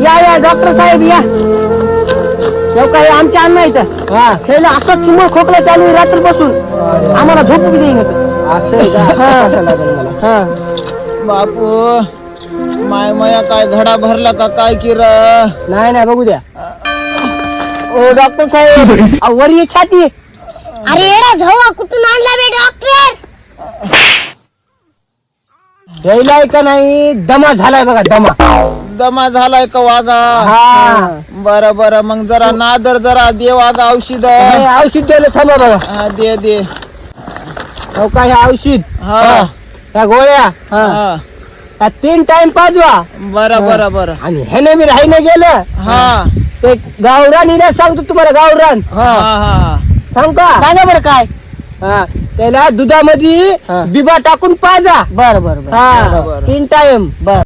या या डॉक्टर साहेब या. काही आमच्या अन्न इथं खेळलं असं चुमळ खोकला चालू आहे रात्रीपासून. आम्हाला झोपू बी देईन बापू माय माया काय घडा भरला का काय किर नाही नाही बघू द्या. ओ डॉक्टर साहेब वर ये छाती. अरे एडा झवा कुठून आणला बे डॉक्टर? यायलाय का नाही दमा झालाय बघा दमा. दमा झालाय का वागा? बरं बरं मग जरा नादर जरा दे वागा औषध. औषध द्यायला थांबा बघा. दे दे काय औषध त्या गोळ्या हा 3 टाइम पाजवा. बरं बरं बरं. आणि ह्याने मी राहीने गेलं ते गावरान इला सांगतो तुम्हाला. गावरान सांग का? सांगा बरं काय. त्याला दुधामध्ये बिबा टाकून पाजा. बरं बरं 3 टाइम.